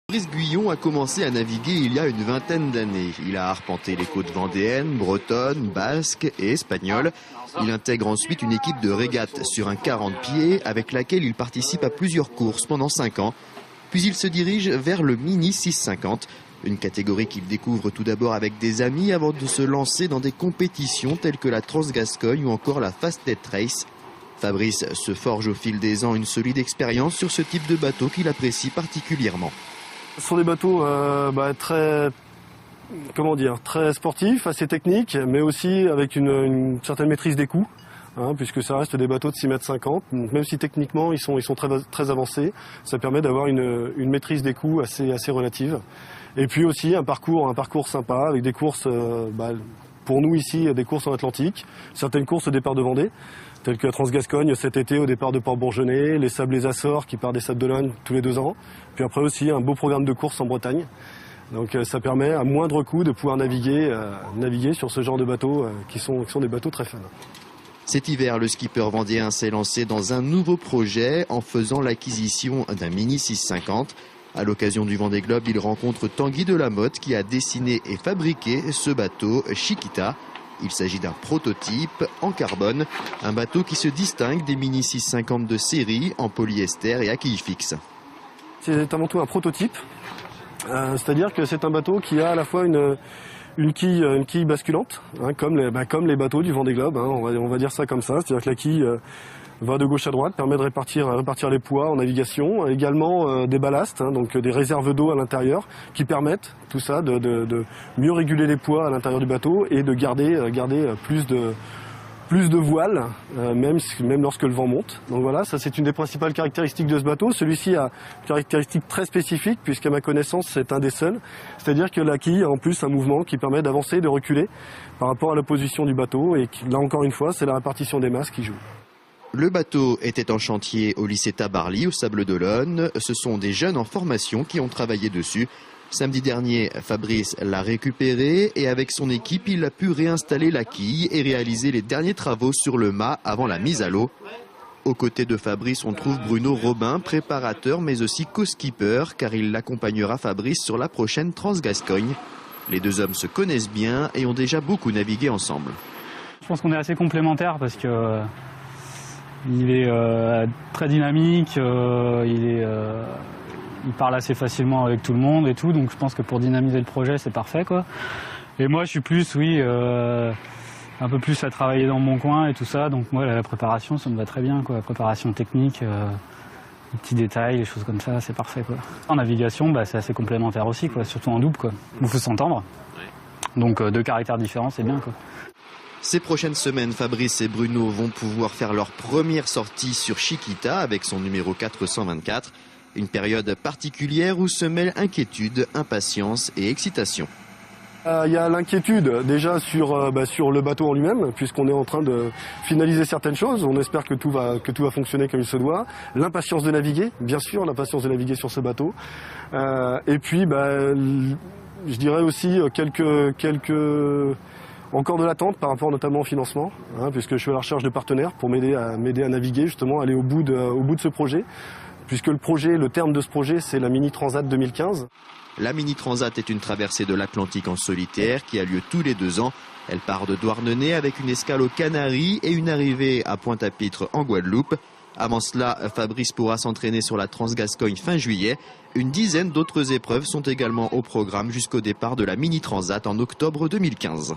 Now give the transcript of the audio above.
Fabrice Guyon a commencé à naviguer il y a une vingtaine d'années. Il a arpenté les côtes vendéennes, bretonnes, basques et espagnoles. Il intègre ensuite une équipe de régate sur un 40 pieds avec laquelle il participe à plusieurs courses pendant 5 ans. Puis il se dirige vers le Mini 650, une catégorie qu'il découvre tout d'abord avec des amis avant de se lancer dans des compétitions telles que la Transgascogne ou encore la Fastnet Race. Fabrice se forge au fil des ans une solide expérience sur ce type de bateau qu'il apprécie particulièrement. Ce sont des bateaux très sportifs, assez techniques, mais aussi avec une certaine maîtrise des coups, puisque ça reste des bateaux de 6,50 m. Même si techniquement ils sont très avancés, ça permet d'avoir une maîtrise des coups assez relative. Et puis aussi un parcours sympa avec des courses, pour nous ici, des courses en Atlantique, certaines courses au départ de Vendée, telles que la Transgascogne cet été au départ de Port-Bourgenais, les Sables Açores qui part des Sables d'Olonne tous les 2 ans, puis après aussi un beau programme de courses en Bretagne. Donc ça permet à moindre coût de pouvoir naviguer sur ce genre de bateaux qui sont des bateaux très fun. Cet hiver, le skipper vendéen s'est lancé dans un nouveau projet en faisant l'acquisition d'un Mini 650. À l'occasion du Vendée Globe, il rencontre Tanguy Delamotte qui a dessiné et fabriqué ce bateau Chiquita. Il s'agit d'un prototype en carbone, un bateau qui se distingue des Mini 650 de série en polyester et à quille fixe. C'est avant tout un prototype, c'est-à-dire que c'est un bateau qui a à la fois une quille basculante, comme les bateaux du Vendée Globe, on va dire ça comme ça, c'est-à-dire que la quille va de gauche à droite, permet de répartir les poids en navigation, également des ballasts, donc des réserves d'eau à l'intérieur qui permettent tout ça de mieux réguler les poids à l'intérieur du bateau et de garder plus de voile, même lorsque le vent monte. Donc voilà, ça c'est une des principales caractéristiques de ce bateau. Celui-ci a une caractéristique très spécifique puisqu'à ma connaissance c'est un des seuls. C'est-à-dire que la quille a en plus un mouvement qui permet d'avancer et de reculer par rapport à la position du bateau et là encore une fois c'est la répartition des masses qui joue. Le bateau était en chantier au lycée Tabarly, au Sables d'Olonne. Ce sont des jeunes en formation qui ont travaillé dessus. Samedi dernier, Fabrice l'a récupéré et avec son équipe, il a pu réinstaller la quille et réaliser les derniers travaux sur le mât avant la mise à l'eau. Aux côtés de Fabrice, on trouve Bruno Robin, préparateur mais aussi co-skipper, car il l'accompagnera Fabrice sur la prochaine Transgascogne. Les 2 hommes se connaissent bien et ont déjà beaucoup navigué ensemble. Je pense qu'on est assez complémentaires parce que il est très dynamique, il parle assez facilement avec tout le monde et tout, donc je pense que pour dynamiser le projet c'est parfait quoi. Et moi je suis plus un peu plus à travailler dans mon coin et tout ça, donc moi la préparation ça me va très bien quoi, la préparation technique, les petits détails, les choses comme ça, c'est parfait quoi. En navigation c'est assez complémentaire aussi quoi, surtout en double quoi. Il faut s'entendre. Donc 2 caractères différents c'est bien quoi. Ces prochaines semaines, Fabrice et Bruno vont pouvoir faire leur première sortie sur Chiquita avec son numéro 424. Une période particulière où se mêlent inquiétude, impatience et excitation. Il y a l'inquiétude déjà sur le bateau en lui-même, puisqu'on est en train de finaliser certaines choses. On espère que tout va fonctionner comme il se doit. L'impatience de naviguer, bien sûr, l'impatience de naviguer sur ce bateau. Et puis, je dirais aussi encore de l'attente par rapport notamment au financement, puisque je suis à la recherche de partenaires pour m'aider à naviguer, justement, aller au bout de ce projet, puisque le terme de ce projet, c'est la Mini Transat 2015. La Mini Transat est une traversée de l'Atlantique en solitaire qui a lieu tous les 2 ans. Elle part de Douarnenez avec une escale aux Canaries et une arrivée à Pointe-à-Pitre en Guadeloupe. Avant cela, Fabrice pourra s'entraîner sur la Transgascogne fin juillet. Une dizaine d'autres épreuves sont également au programme jusqu'au départ de la Mini Transat en octobre 2015.